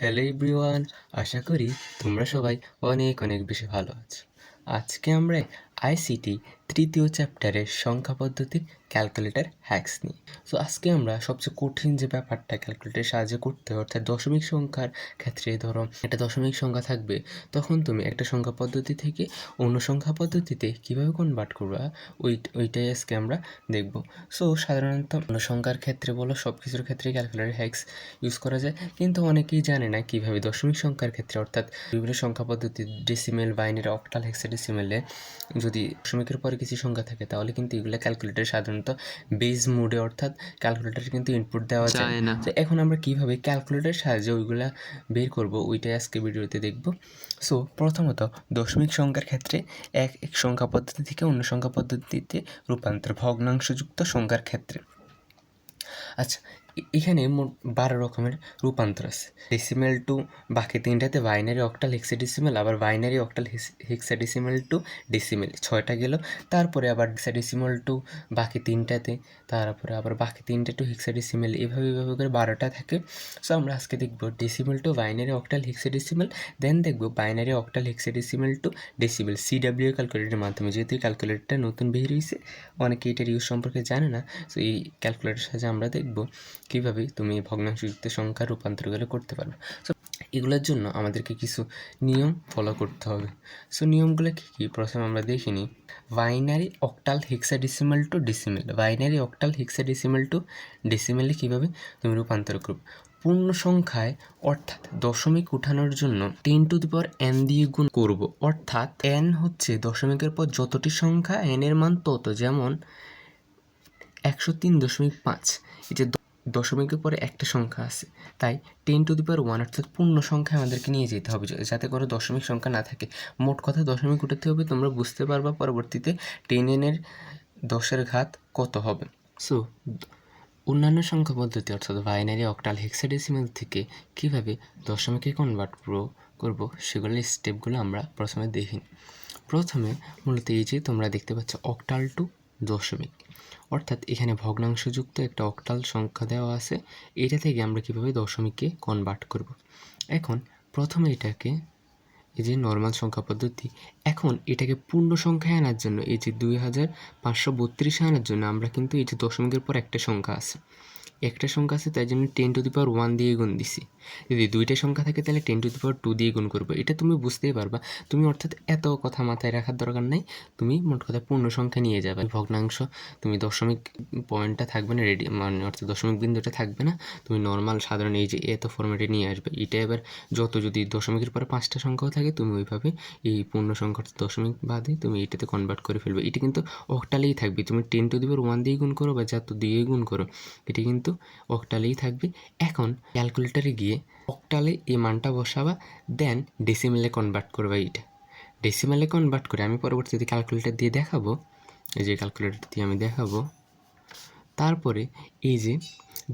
Hello everyone, আশা করি তোমরা সবাই অনেক অনেক বেশি ভালো আছো। আজকে আমরা আইসিটি তৃতীয় চ্যাপ্টারের সংখ্যা পদ্ধতির ক্যালকুলেটর হ্যাক্স নিই। সো আজকে আমরা সবচেয়ে কঠিন যে ব্যাপারটা ক্যালকুলেটরের সাহায্যে করতে হয়, অর্থাৎ দশমিক সংখ্যার ক্ষেত্রে ধরো একটা দশমিক সংখ্যা থাকবে, তখন তুমি একটা সংখ্যা পদ্ধতি থেকে অন্য সংখ্যা পদ্ধতিতে কীভাবে কনভার্ট করবা ওইটাই আজকে আমরা দেখব। সো সাধারণত অন্য সংখ্যার ক্ষেত্রে বলো, সব কিছুর ক্ষেত্রে ক্যালকুলেটর হ্যাক্স ইউজ করা যায়, কিন্তু অনেকেই জানে না কীভাবে দশমিক সংখ্যার ক্ষেত্রে, অর্থাৎ বিভিন্ন সংখ্যা পদ্ধতি ডেসিমেল, বাইনারি, অক্টাল, হেক্সাডেসিমেলে যদি দশমিকের পরে কিছু সংখ্যা থাকে তাহলে কিন্তু এগুলো ক্যালকুলেটর সাধারণত বেজ মোডে, অর্থাৎ ক্যালকুলেটরে কিন্তু ইনপুট দেওয়া যায় না। তো এখন আমরা কীভাবে ক্যালকুলেটরের সাহায্যে ওইগুলা বের করব ওইটাই আজকে ভিডিওতে দেখব। সো প্রথমত দশমিক সংখ্যার ক্ষেত্রে এক সংখ্যা পদ্ধতি থেকে অন্য সংখ্যা পদ্ধতিতে রূপান্তর, ভগ্নাংশযুক্ত সংখ্যার ক্ষেত্রে। আচ্ছা, এখানে মোট 12 রকমের রূপান্তর আছে। ডেসিমেল টু বাকি তিনটাতে বাইনারি, অক্টাল, হেক্সাডেসিমেল, আবার binary, octal, hexadecimal to decimal 6টা গেল। তারপরে আবার হেক্সাডেসিমেল টু বাকি তিনটাতে, তারপরে আবার বাকি তিনটা টু হেক্সাডেসিমেল, এভাবে করে 12টা থাকে। সো আমরা আজকে দেখব decimal to binary, octal, hexadecimal, then দেখব binary, octal, hexadecimal to decimal CW ক্যালকুলেটরের মাধ্যমে। যেহেতু এই ক্যালকুলেটরটা নতুন বের হয়েছে, অনেকে এটার ইউজ সম্পর্কে জানে না। সো এই ক্যালকুলেটরের সাহায্যে আমরা দেখব কীভাবে তুমি ভগ্নাংশযুক্ত সংখ্যার রূপান্তরগুলো করতে পারবে। সো এগুলোর জন্য আমাদেরকে কিছু নিয়ম ফলো করতে হবে। সো নিয়মগুলো কী কী, প্রথমে আমরা দেখে নিই। Binary, octal, hexadecimal to decimal. Binary, octal, hexadecimal to ডেসিমেলে কীভাবে তুমি রূপান্তর করবে? পূর্ণ সংখ্যায় অর্থাৎ দশমিক উঠানোর জন্য 10n দিয়ে গুণ করব, অর্থাৎ n হচ্ছে দশমিকের পর যতটি সংখ্যা n এর মান তত, যেমন 103.5। এই যে দশমিকের পরে একটা সংখ্যা আছে, তাই 10^1 অর্থাৎ পূর্ণ সংখ্যা আমাদেরকে নিয়ে যেতে হবে, যাতে করে দশমিক সংখ্যা না থাকে। মোট কথা দশমিক উঠাতে হবে, তোমরা বুঝতে পারবা পরবর্তীতে 10n এর 10-এর ঘাত কত হবে। সো অন্যান্য সংখ্যা পদ্ধতি অর্থাৎ বাইনারি, অক্টাল, হেক্সাডেসিমাল থেকে কীভাবে দশমিকে কনভার্ট করব সেগুলোর স্টেপগুলো আমরা প্রথমে দেখি। প্রথমে মূলত এই যে তোমরা দেখতে পাচ্ছ অক্টাল টু দশমিক, অর্থাৎ এখানে ভগ্নাংশযুক্ত একটা অক্টাল সংখ্যা দেওয়া আছে, এটা থেকে আমরা কীভাবে দশমিকে কনভার্ট করব। এখন প্রথমে এটাকে, এই যে নর্মাল সংখ্যা পদ্ধতি, এখন এটাকে পূর্ণ সংখ্যায় আনার জন্য, এই যে 2532 আনার জন্য আমরা কিন্তু এই যে দশমিকের পর একটা সংখ্যা আছে, তাই জন্য 10^1 দিয়ে গুণ দিছি। যদি দুইটা সংখ্যা থাকে তাহলে 10^2 দিয়ে গুণ করবো। এটা তুমি বুঝতেই পারবা। তুমি অর্থাৎ এত কথা মাথায় রাখার দরকার নাই, তুমি মোট কথা পূর্ণ সংখ্যা নিয়ে যাবে। ভগ্নাংশ তুমি দশমিক পয়েন্টটা থাকবে না, রেডি মানে অর্থাৎ দশমিক বিন্দুটা থাকবে না, তুমি নর্মাল সাধারণ এই যে এত ফর্মেটে নিয়ে আসবে। এটা এবার যত যদি দশমিকের পরে 5টা সংখ্যাও থাকে, তুমি ওইভাবে এই পূর্ণ সংখ্যা দশমিক বাদে তুমি এটাতে কনভার্ট করে ফেলবে। এটা কিন্তু অক্টালেই থাকবে, তুমি 10^1 দিয়ে গুণ করো বা যত দিয়ে গুণ করো, এটা কিন্তু অক্টালেই থাকবে। এখন ক্যালকুলেটারে গিয়ে অক্টালে এই মানটা বসাবা, দেন ডেসিমেলে কনভার্ট করবা। এইটা ডেসিমেলে কনভার্ট করে আমি পরবর্তীতে ক্যালকুলেটার দিয়ে দেখাবো, এই যে ক্যালকুলেটার দিয়ে আমি দেখাবো। তারপরে এই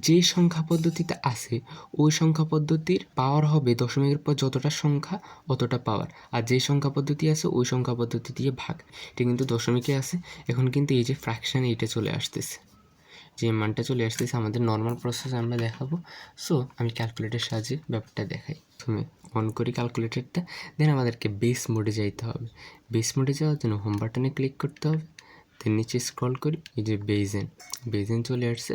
যে সংখ্যা পদ্ধতিতে আছে ওই সংখ্যা পদ্ধতির পাওয়ার হবে দশমিকের পর যতটা সংখ্যা অতটা পাওয়ার, আর যে সংখ্যা পদ্ধতি আছে ওই সংখ্যা পদ্ধতি দিয়ে ভাগ। এটা কিন্তু দশমিকে আছে। এখন কিন্তু এই যে ফ্র্যাকশান এইটা চলে আসতেছে, যে মানটা চলে আসতেছে, আমাদের নর্মাল প্রসেস আমরা দেখাবো। সো আমি ক্যালকুলেটরের সাহায্যে ব্যাপারটা দেখাই। তুমি অন করি ক্যালকুলেটরটা, দেন আমাদেরকে বেস মোডে যাইতে হবে। বেস মোডে যাওয়ার জন্য হোম বাটনে ক্লিক করতে হবে, দেন নিচে স্ক্রল করি, এই যে বেজেন চলে আসছে।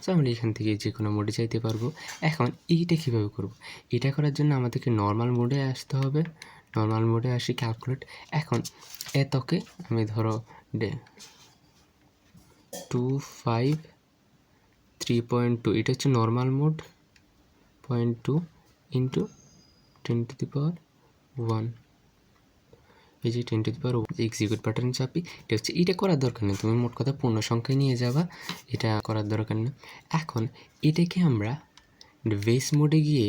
সো আমরা এখান থেকে যে কোনো মোডে যাইতে পারবো। এখন এইটা কীভাবে করব? এটা করার জন্য আমাদেরকে নর্মাল মোডে আসতে হবে। নর্মাল মোডে আসি ক্যালকুলেট। এখন এতকে আমি ধরো 253.2, এটা হচ্ছে নর্মাল মোড, 0.2 ইন্টু 10^1, এই যে 10^1 এক্সিকিউট বাটন চাপি। এটা হচ্ছে, এটা করার দরকার নেই, তুমি মোট কথা পূর্ণ সংখ্যায় নিয়ে যাবা, এটা করার দরকার নেই। এখন এটাকে আমরা বেস মোডে গিয়ে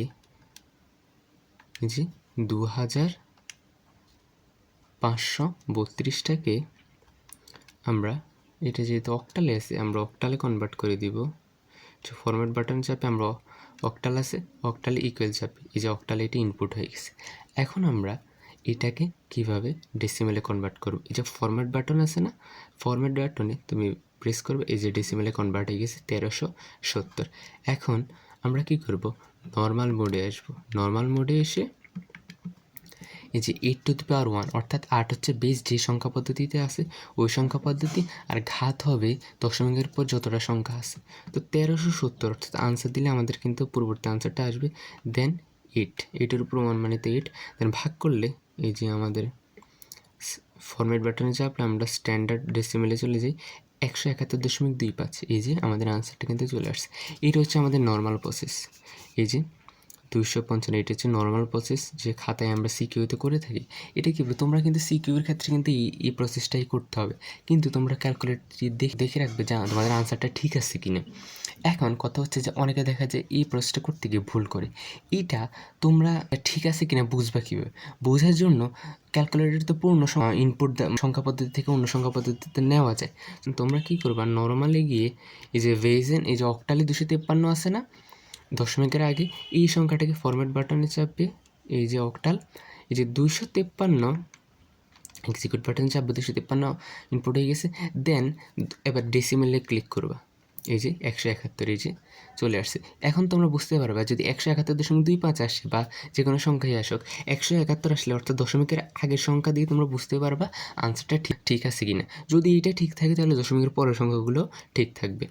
এই যে 2532টাকে আমরা, এটা যেহেতু অক্টালে আছে, আমরা অক্টালে কনভার্ট করে দিব। ফরম্যাট বাটন চাপে আমরা অক্টাল আছে, অক্টালে ইকুয়াল চাপি, এই যে অক্টালে এটা ইনপুট হয়ে গেছে। এখন আমরা এটাকে কিভাবে ডেসিমেলে কনভার্ট করব? এই যে ফরম্যাট বাটন আছে না, ফরম্যাট বাটনে তুমি প্রেস করবে, এই যে ডেসিমেলে কনভার্ট হয়ে গেছে 1370। এখন আমরা কি করব? নর্মাল মোডে আসবো। নর্মাল মোডে এসে এই যে 8^1 অর্থাৎ 8 হচ্ছে বেস যে সংখ্যা পদ্ধতিতে আছে ওই সংখ্যা পদ্ধতি, আর ঘাত হবে দশমিকের পর যতটা সংখ্যা আছে। তো 1370 অর্থাৎ আনসার দিলে আমাদের কিন্তু পূর্ববর্তী আনসারটা আসবে। দেন 8 উপর 1 মানে তো 8, দেন ভাগ করলে এই যে আমাদের ফরম্যাট বাটনে চাপলে আমরা স্ট্যান্ডার্ড ডেসিমেলে চলে যাই 171.25। এই যে আমাদের আনসারটা কিন্তু চলে আসছে। এটা হচ্ছে আমাদের নর্মাল প্রসেস। এই যে 255, এটা হচ্ছে নর্মাল প্রসেস যে খাতায় আমরা সিকিউতে করে থাকি। এটা কি তোমরা কিন্তু সিকিউর ক্ষেত্রে কিন্তু এই প্রসেসটাই করতে হবে, কিন্তু তোমরা ক্যালকুলেটর দেখে রাখবে যে তোমাদের আনসারটা ঠিক আছে কি না। এখন কথা হচ্ছে যে অনেকে দেখা যায় এই প্রসেসটা করতে গিয়ে ভুল করে। এইটা তোমরা ঠিক আছে কিনা বুঝবা কীভাবে? বোঝার জন্য ক্যালকুলেটর তো পূর্ণ ইনপুট সংখ্যা পদ্ধতি থেকে অন্য সংখ্যা পদ্ধতিতে নেওয়া যায়। তোমরা কী করবা, নর্মালে গিয়ে এই যে ভেজেন এই যে অক্টালে 253 আছে না দশমিকের আগে, এই সংখ্যাটাকে ফরম্যাট বাটনে চাপবে, এই যে অক্টাল এই যে 253 এক্সিকিউট বাটনে চাপবে, 253 ইনপুট হয়ে গেছে। দেন এবার ডেসিমেলে ক্লিক করবা, এই যে 171 এই যে চলে আসছে। এখন তোমরা বুঝতে পারবা যদি 171.25 আসে বা যে কোনো সংখ্যাই আসুক 171 আসলে অর্থাৎ দশমিকের আগের সংখ্যা দিয়ে তোমরা বুঝতে পারবা আনসারটা ঠিক আছে কিনা। যদি এটা ঠিক থাকে তাহলে দশমিকের পরের সংখ্যাগুলো ঠিক থাকবে।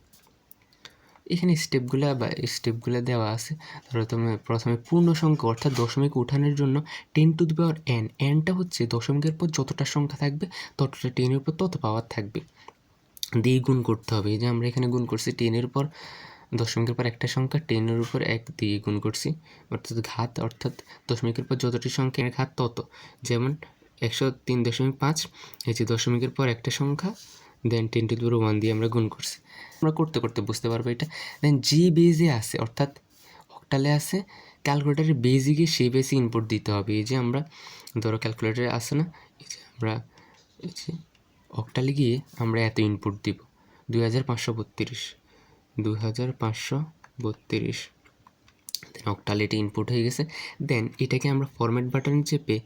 এখানে স্টেপগুলো দেওয়া আছে। ধরো তুমি প্রথমে পূর্ণ সংখ্যা অর্থাৎ দশমিক উঠানোর জন্য 10^n, এনটা হচ্ছে দশমিকের পর যতটা সংখ্যা থাকবে ততটা 10-এর উপর তত পাওয়ার থাকবে দিয়ে গুণ করতে হবে। এই যে আমরা এখানে গুণ করছি 10-এর উপর দশমিকের পর একটা সংখ্যা 10-এর উপর 1 দিয়ে গুণ করছি, অর্থাৎ ঘাত অর্থাৎ দশমিকের পর যতটি সংখ্যা ঘাত তত। যেমন 103.5, এই যে দশমিকের পর একটা সংখ্যা দেন 10^1 দিয়ে আমরা গুণ করছি। আমরা করতে করতে বুঝতে পারবো এটা। দেন যে বেজে আছে অর্থাৎ অক্টালে আছে, ক্যালকুলেটারের বেজে গিয়ে সেই বেসে ইনপুট দিতে হবে। এই যে আমরা ধরো ক্যালকুলেটারে আসে না, এই যে আমরা এই যে অক্টালে গিয়ে আমরা এত ইনপুট দিব 2532, দেন অক্টালে এটা ইনপুট হয়ে গেছে। দেন এটাকে আমরা ফরম্যাট বাটনে চেপে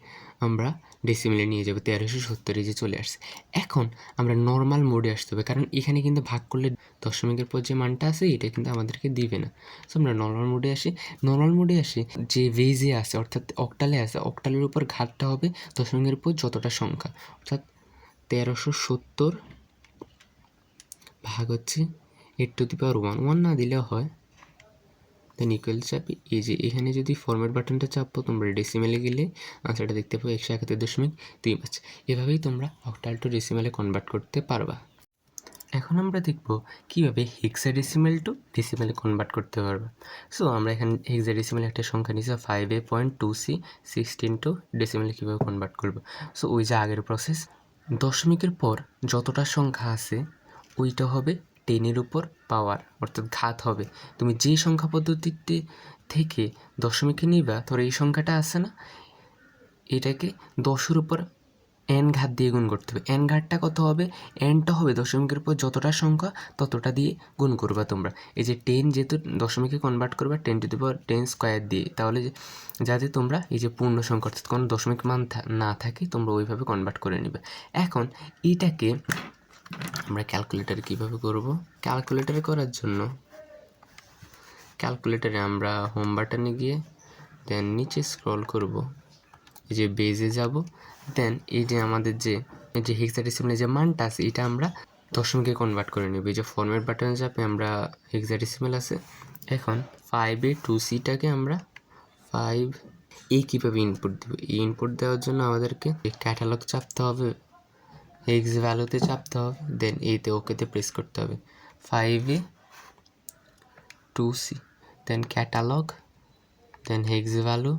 আমরা ডেসিমেলে নিয়ে যাবো 1370, এই যে চলে আসছে। এখন আমরা নর্মাল মোডে আসতে হবে, কারণ এখানে কিন্তু ভাগ করলে দশমিকের পর যে মানটা আছে এটা কিন্তু আমাদেরকে দিবে না। সো আমরা নর্মাল মোডে আসি। নর্মাল মোডে আসি যে ভেজে আছে অর্থাৎ অক্টালে আছে, অক্টালের উপর ঘাতটা হবে দশমিকের পর যতটা সংখ্যা, অর্থাৎ 1370 ভাগ হচ্ছে 8^1 না দিলেও হয়, দেন ইকুয়াল চাপি। এই যে এখানে যদি ফরম্যাট বাটনটা চাপো তোমরা ডেসিমেলে গেলে আনসারটা দেখতে পাবো 171.25। এভাবেই তোমরা অক্টাল টু ডেসিমেলে কনভার্ট করতে পারবা। এখন আমরা দেখব কীভাবে হেক্সাডেসিমেল টু ডেসিমেলে কনভার্ট করতে পারবো। সো আমরা এখানে হেক্সাডেসিমেলে একটা সংখ্যা নিয়েছি 5A.2C, 16 টু ডেসিমেলে কীভাবে কনভার্ট করবো। সো ওই যে আগের প্রসেস, দশমিকের পর যতটা সংখ্যা আছে ওইটা হবে 10-এর উপর পাওয়ার অর্থাৎ ঘাত হবে। তুমি যে সংখ্যা পদ্ধতিতে থেকে দশমিকে নিবা, ধরো এই সংখ্যাটা আছে না, এটাকে 10-এর উপর n ঘাত দিয়ে গুণ করতে হবে। n ঘাতটা কত হবে, nটা হবে দশমিকের পর যতটা সংখ্যা ততটা দিয়ে গুণ করবা তোমরা। এই যে 10 যেহেতু দশমিকে কনভার্ট করবা 10^10 স্কোয়ার দিয়ে, তাহলে যাতে তোমরা এই যে পূর্ণ সংখ্যা অর্থাৎ কোনো দশমিক মান না থাকে তোমরা ওইভাবে কনভার্ট করে নেবে। এখন এইটাকে আমরা ক্যালকুলেটারে কীভাবে করব, ক্যালকুলেটারে করার জন্য ক্যালকুলেটারে আমরা হোম বাটনে গিয়ে দেন নিচে স্ক্রল করব, এই যে বেজে যাব। দেন এই যে আমাদের যে হেক্সাডেসিমেলের যে মানটা আছে এটা আমরা দশমিকে কনভার্ট করে নেব। এই যে ফরম্যাট বাটনে যাবে আমরা হেক্সাডেসিমেল আছে। এখন 5A.2Cটাকে আমরা 5A কীভাবে ইনপুট দেব, এই ইনপুট দেওয়ার জন্য আমাদেরকে ক্যাটালগ চাপতে হবে, হেক্স ভ্যালুতে চাপতে হবে, দেন এতে ওকেতে প্রেস করতে হবে 5A.2C, দেন ক্যাটালগ, দেন হেক্স ভ্যালু,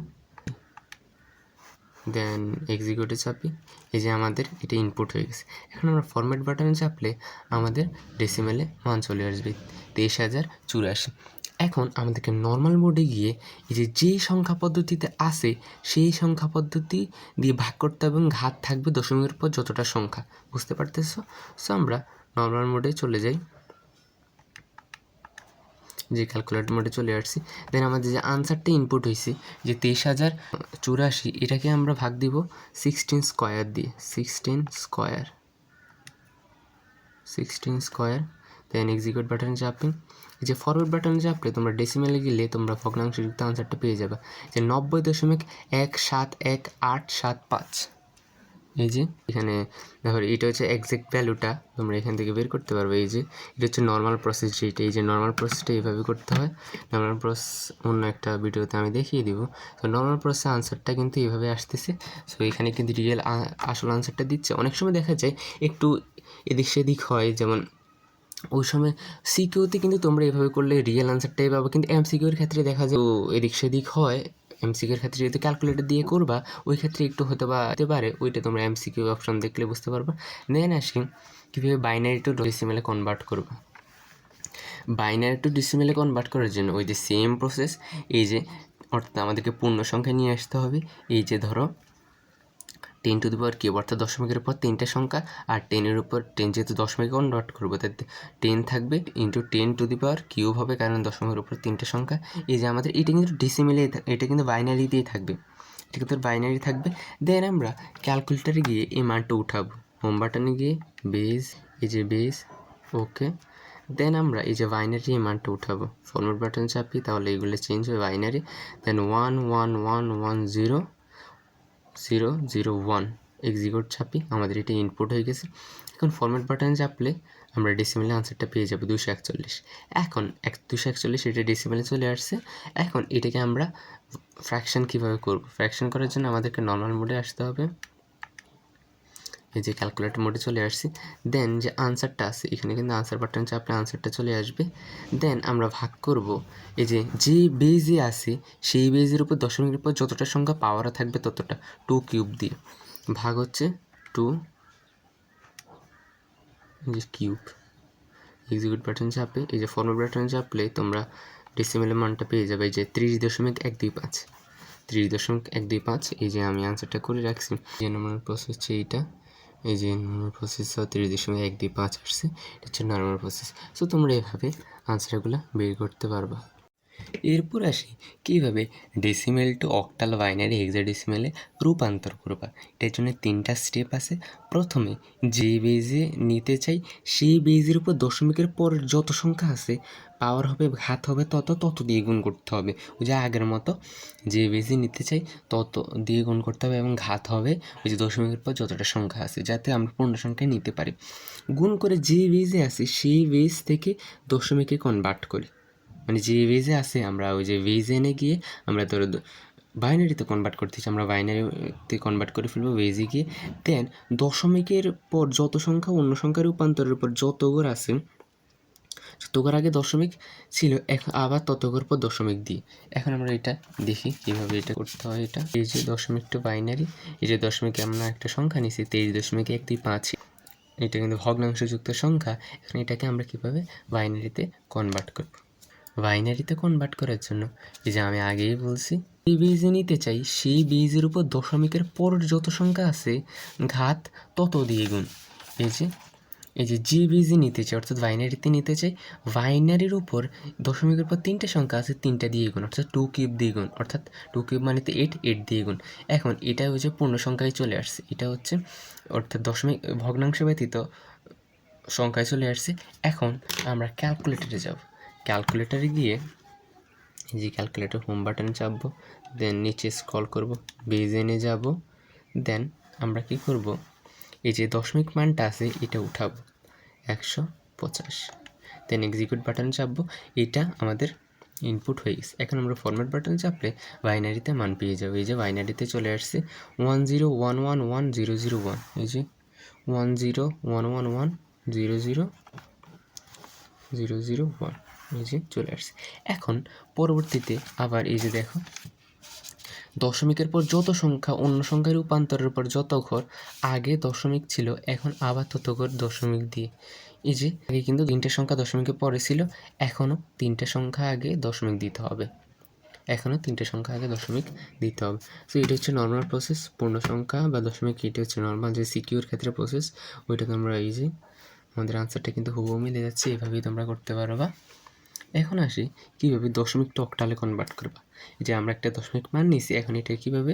দেন এক্সিকিউটে চাপি। এই যে আমাদের এটা ইনপুট হয়ে গেছে। এখন আমরা ফরম্যাট বাটনে চাপলে আমাদের ডেসিমেলে মান চলে আসবে 23,084। এখন আমাদেরকে নর্মাল মোডে গিয়ে এই যে সংখ্যা পদ্ধতিতে আসে সেই সংখ্যা পদ্ধতি দিয়ে ভাগ করতে হবে এবং ঘাত থাকবে দশমিকের পর যতটা সংখ্যা, বুঝতে পারতেছো? সো আমরা নর্মাল মোডে চলে যাই, যে ক্যালকুলেটর মোডে চলে আসছি। দেন আমাদের যে আনসারটা ইনপুট হয়েছে যে 23,084, এটাকে আমরা ভাগ দিব 16 স্কোয়ার দিয়ে, 16 স্কোয়ার দেন এক্সিকিউট বাটনে চাপবে। যে ফরওয়ার্ড বাটনে চাপলে তোমরা ডেসিমেলে গেলে তোমরা ভগ্নাংশযুক্ত আনসারটা পেয়ে যাবে, যে 90.17185। এই যে এখানে দেখো এটা হচ্ছে এক্সাক্ট ভ্যালুটা, তোমরা এখান থেকে বের করতে পারবে। এই যে এটা হচ্ছে নর্মাল প্রসেস, যেটা এই যে নর্মাল প্রসেসটা এইভাবে করতে হয়। নর্মাল প্রসেস অন্য একটা ভিডিওতে আমি দেখিয়ে দিব। তো নর্মাল প্রসেসে আনসারটা কিন্তু এইভাবে আসতেছে। সো এখানে কিন্তু রিয়েল আসল আনসারটা দিচ্ছে। অনেক সময় দেখা যায় একটু এদিক সেদিক হয়, যেমন ওই সময় সিকিউতে কিন্তু তোমরা এভাবে করলে রিয়েল আনসারটাই পাবো, কিন্তু এমসিকিউর ক্ষেত্রে দেখা যায় এদিক সেদিক হয়। এমসিকিউর ক্ষেত্রে যেহেতু ক্যালকুলেটর দিয়ে করবা, ওই ক্ষেত্রে একটু হতে পারে, ওইটা তোমরা এমসিকিউ অপশন দেখলে বুঝতে পারবা। দেন আসি কীভাবে বাইনারি টু ডেসিমেলে কনভার্ট করবা। বাইনারি টু ডেসিমেলে কনভার্ট করার জন্য ওই যে সেম প্রসেস, এই যে অর্থাৎ আমাদেরকে পূর্ণ সংখ্যা নিয়ে আসতে হবে। এই যে ধরো 10 টু দি পাওয়ার কিউব, অর্থাৎ দশমিকের পর 3টে সংখ্যা, আর 10-এর উপর 10 যেহেতু দশমিকে কনভার্ট করবো, তাই 10 থাকবে into 10 to the power cube হবে, কারণ দশমিকের উপর 3টে সংখ্যা। এই যে আমাদের এটা কিন্তু ডেসিমেলে, এটা কিন্তু বাইনারিতেই থাকবে, এটা কিন্তু বাইনারি থাকবে। দেন আমরা ক্যালকুলেটারে গিয়ে এই মানটা উঠাবো, হোম বাটনে গিয়ে বেজ, এই যে বেজ, ওকে। দেন আমরা এই যে বাইনারি এই মানটা উঠাবো, ফরম্যাট বাটন চাপি, তাহলে এইগুলো চেঞ্জ হবে বাইনারি। দেন 1111001 এক্সিকিউট চাপি, আমাদের এটা ইনপুট হয়ে গেছে। এখন ফরম্যাট বাটনে চাপলে আমরা ডেসিমেলে আনসারটা পেয়ে যাবো 241। এখন 241 এটা ডেসিমেলে চলে আসছে। এখন এটাকে আমরা ফ্র্যাকশন কীভাবে করব? ফ্র্যাকশন করার জন্য আমাদেরকে নর্মাল মোডে আসতে হবে। এই যে ক্যালকুলেটর মোডে চলে আসছি। দেন যে আনসারটা আছে এখানে কিন্তু আনসার বাটন চাপলে আনসারটা চলে আসবে। দেন আমরা ভাগ করব, এই যে বেজে আছে সেই বেজের উপর দশমিকের উপর যতটা সংখ্যা পাওয়ার থাকবে ততটা, 2 কিউব দিয়ে ভাগ হচ্ছে 2 যে কিউব। এক্সিকিউট বাটন চাপে এই যে ফরম্যাট বাটন চাপলে তোমরা ডেসিমেলের মানটা পেয়ে যাবে, এই যে 30.125, 30.125। এই যে আমি আনসারটা করে রাখছি। যে নর্মাল প্রসেস হচ্ছে এইটা, এই যে নর্মাল প্রসেস 30.125 আসছে, এটা হচ্ছে নর্মাল প্রসেস। সো তোমরা এভাবে আনসারগুলো বের করতে পারবা। এরপর আসি কীভাবে ডেসিমেল টু অক্টাল বাইনারি হেক্সাডেসিমেলে রূপান্তর করবা। এটার জন্য 3টা স্টেপ আছে। প্রথমে যে বেজে নিতে চাই সেই বেজের উপর দশমিকের পর যত সংখ্যা আছে পাওয়ার হবে ঘাত হবে তত দিয়ে গুণ করতে হবে। ওই যে আগের মতো যে বেজে নিতে চাই তত দিয়ে গুণ করতে হবে এবং ঘাত হবে ওই যে দশমিকের পর যতটা সংখ্যা আছে, যাতে আমরা পূর্ণ সংখ্যায় নিতে পারি। গুণ করে যে বেজে আছে সেই বেজ থেকে দশমিকে কনভার্ট করি, মানে যে বেজে আছে আমরা ওই যে বেজে এনে গিয়ে আমরা ধরো বাইনারিতে কনভার্ট করতেছি, আমরা বাইনারিতে কনভার্ট করে ফেলবো বেজে গিয়ে। দেন দশমিকের পর যত সংখ্যা অন্য সংখ্যার রূপান্তরের উপর যত ঘর আছে, যত ঘর আগে দশমিক ছিল এখন আবার তত ঘর পর দশমিক দিই। এখন আমরা এটা দেখি কীভাবে এটা করতে হয়। এটা এই যে দশমিকটা বাইনারি, এই যে দশমিকে আমরা একটা সংখ্যা নিছি 23.125, এটা কিন্তু ভগ্নাংশযুক্ত সংখ্যা। এখন এটাকে আমরা কীভাবে বাইনারিতে কনভার্ট করব? বাইনারিতে কনভার্ট করার জন্য এই যে আমি আগেই বলছি, এই বেজে নিতে চাই সেই বেজের উপর দশমিকের পর যত সংখ্যা আছে ঘাত তত দিয়ে গুণ। যে বেজে নিতে চাই অর্থাৎ বাইনারিতে নিতে চাই, বাইনারির উপর দশমিকের পর 3টে সংখ্যা আছে 3টা দিয়ে গুণ, অর্থাৎ 2 কিউব দিয়ে গুণ, অর্থাৎ 2 কিউব মানে তো 8 দিয়ে গুণ। এখন এটা হচ্ছে পূর্ণ সংখ্যায় চলে আসছে, এটা হচ্ছে অর্থাৎ দশমিক ভগ্নাংশ ব্যতীত সংখ্যায় চলে আসছে। এখন আমরা ক্যালকুলেটরে যাব, ক্যালকুলেটরে গিয়ে এই যে ক্যালকুলেটর হোম বাটনে চাপবো, দেন নিচে স্ক্রল করব, বেজেনে যাব। দেন আমরা কি করব, এই যে দশমিক মানটা আছে এটা উঠাবো 150। দেন এক্সিকিউট বাটন চাপবো, এটা আমাদের ইনপুট হয়ে গেছে। এখন আমরা ফরম্যাট বাটন চাপলে বাইনারিতে মান পেয়ে যাবো। এই যে বাইনারিতে চলে আসছে 101111001, এই যে 10111100001, এই যে চলে আসছে। এখন পরবর্তীতে আবার এই যে দেখো দশমিকের পর যত সংখ্যা অন্য সংখ্যার রূপান্তরের পর যত ঘর আগে দশমিক ছিল এখন আবার তত ঘর দশমিক দিয়ে, এই যে আগে কিন্তু 3টে সংখ্যা দশমিকের পরে ছিল, এখনও 3টে সংখ্যা আগে দশমিক দিতে হবে, এখনও 3টে সংখ্যা আগে দশমিক দিতে হবে। সো এটা হচ্ছে নর্মাল প্রসেস, পূর্ণ সংখ্যা বা দশমিক এটা হচ্ছে নর্মাল যে সিকিউর ক্ষেত্রে প্রসেস, ওইটাকে আমরা এই যে আমাদের আনসারটা কিন্তু হুবহু মিলে যাচ্ছে, এভাবেই তোমরা করতে পারবা। এখন আসি কীভাবে দশমিক টু অক্টালে কনভার্ট করবা। যে আমরা একটা দশমিক মান নিয়েছি, এখন এটা কীভাবে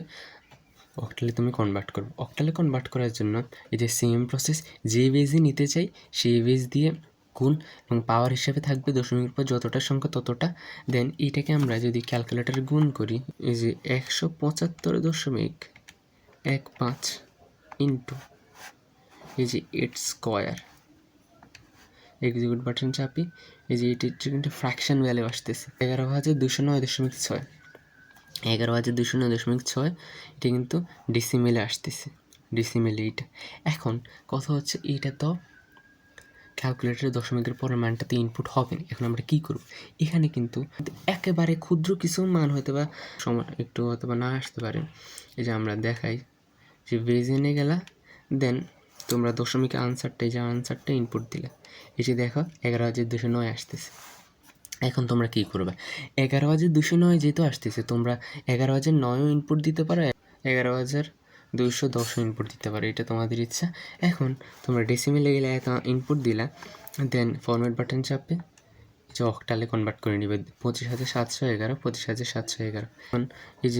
অক্টালে তুমি কনভার্ট করবে। অক্টালে কনভার্ট করার জন্য এই যে সেম প্রসেস, যে বেজে নিতে চাই সেই বেজ দিয়ে গুণ এবং পাওয়ার হিসেবে থাকবে দশমিকের পর যতটা সংখ্যা ততটা। দেন এইটাকে আমরা যদি ক্যালকুলেটরে গুণ করি, এই যে 175.15 ইন্টু এই যে 8 স্কোয়ার, এক্সিকিউট বাটন চাপি, এই যে এটির কিন্তু ফ্র্যাকশন ভ্যালু আসতেছে 11,209.6, 11,209.6। এটা কিন্তু ডিসিমেলে আসতেছে, ডিসিমেলে এইটা। এখন কথা হচ্ছে এইটা তো ক্যালকুলেটরে দশমিকের পরের মানটাতে ইনপুট হবে না। এখন আমরা কী করব? এখানে কিন্তু একেবারে ক্ষুদ্র কিছু মান হয়তো বা একটু হয়তো বা না আসতে পারে। এই যে আমরা দেখাই যে বেজেনে গেলা, দেন তোমরা দশমিকের আনসারটা, এই যে আনসারটা ইনপুট দিলে, এই যে দেখো 11,209 আসতেছে। এখন তোমরা কী করবে? 11,209 যেহেতু আসতেছে, তোমরা 11,009ও ইনপুট দিতে পারো, 11,210ও ইনপুট দিতে পারো, এটা তোমাদের ইচ্ছা। এখন তোমরা ডেসিমেলে গেলে ইনপুট দিলা, দেন ফরম্যাট বাটন চাপে যে অক্টালে কনভার্ট করে নেবে 25,711, 25,711। এখন এই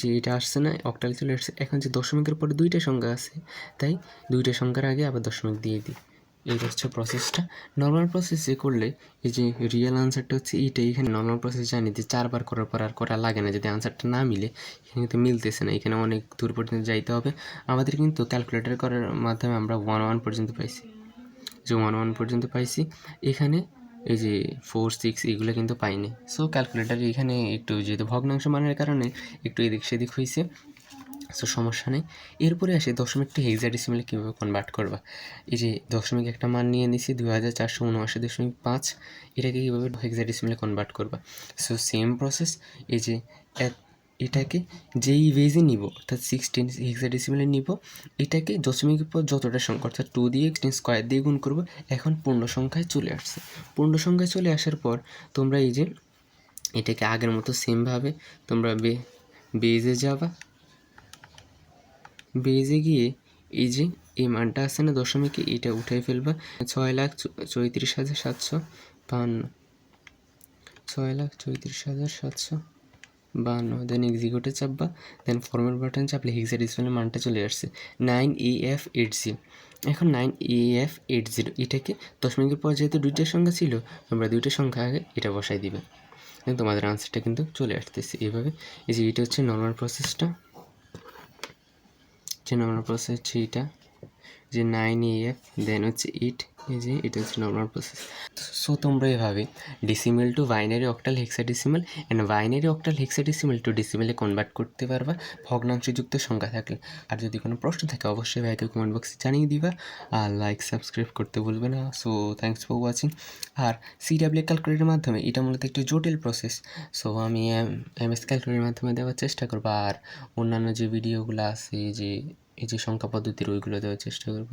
যে এটা আসছে না, অক্টালে চলে আসছে। এখন যে দশমিকের পরে দুইটা সংখ্যা আছে, তাই দুইটা সংখ্যার আগে আবার দশমিক দিয়ে দিই। এই হচ্ছে প্রসেসটা। নর্মাল প্রসেসে করলে এই যে রিয়েল আনসারটা হচ্ছে এইটাই। এখানে নর্মাল প্রসেস জানি যে 4 বার করার পর আর করা লাগে না। যদি আনসারটা না মিলে, এখানে কিন্তু মিলতেছে না, এখানে অনেক দূর পর্যন্ত যাইতে হবে আমাদের। কিন্তু ক্যালকুলেটর করার মাধ্যমে আমরা 1 পর্যন্ত পাইছি, যে 1 পর্যন্ত পাইছি। এখানে এই যে 4, 6 এগুলো কিন্তু পাইনি। সো ক্যালকুলেটার এখানে একটু যেহেতু ভগ্নাংশ মানের কারণে একটু এদিক সেদিক হয়েছে, সো সমস্যা নেই। এরপরে আসে দশমিকটি হেক্সাডেসিমেলে কীভাবে কনভার্ট করবা। এই যে দশমিক একটা মান নিয়ে নিছি 2,479.5, এটাকে কীভাবে হেক্সাডেসিমেলে কনভার্ট করবা। So same process. এই যে এটাকে যেই বেজে নিব, অর্থাৎ 16 হেক্সাডেসিমেলে নিব, এটাকে দশমিকের পর যতটা সংখ্যা, অর্থাৎ 2 দিয়ে স্কোয়ার দিয়ে গুণ করবো। এখন পূর্ণ সংখ্যায় চলে আসছে। পূর্ণ সংখ্যায় চলে আসার পর তোমরা এই যে এটাকে আগের মতো সেমভাবে তোমরা বেজে যাবা। বেজে গিয়ে এই যে এই মানটা আছে না দশমিকে, এটা উঠাই ফেলবা। 6,34,752, 6,34,752। দেন এক্সিকিউটে চাপবা, দেন ফরম্যাট বাটন চাপলে হেক্সাডেসিমেলের মানটা চলে আসছে 9AF80। এখন 9AF80 এটাকে দশমিকের পর যেহেতু দুইটা সংখ্যা ছিল, তোমরা দুইটা সংখ্যা আগে এটা বসাই দিবে, তোমাদের আনসারটা কিন্তু চলে আসতেছে এভাবে। এই যে এটা হচ্ছে নর্মাল প্রসেসটা, যে নর্মাল প্রসেস হচ্ছে এটা, যে 9AF দেন হচ্ছে 8, এই যে এটা হচ্ছে নর্মাল প্রসেস। সো তোমরা এভাবে decimal to binary octal hexadecimal and binary octal hexadecimal to ডেসিমেলে কনভার্ট করতে পারবা ভগ্নাংশযুক্ত সংখ্যা থাকলে। আর যদি কোনো প্রশ্ন থাকে অবশ্যই ভাইকে কমেন্ট বক্সে জানিয়ে দিবা, আর লাইক সাবস্ক্রাইব করতে বলবে না। So thanks for watching. আর CW ক্যালকুলেটরের মাধ্যমে এটা মূলত একটু জটিল প্রসেস, সো আমি MS ক্যালকুলেটরের মাধ্যমে দেওয়ার চেষ্টা করবো। আর অন্যান্য যে ভিডিওগুলো আছে, এই যে সংখ্যা পদ্ধতির, ওইগুলো দেওয়ার চেষ্টা করবো।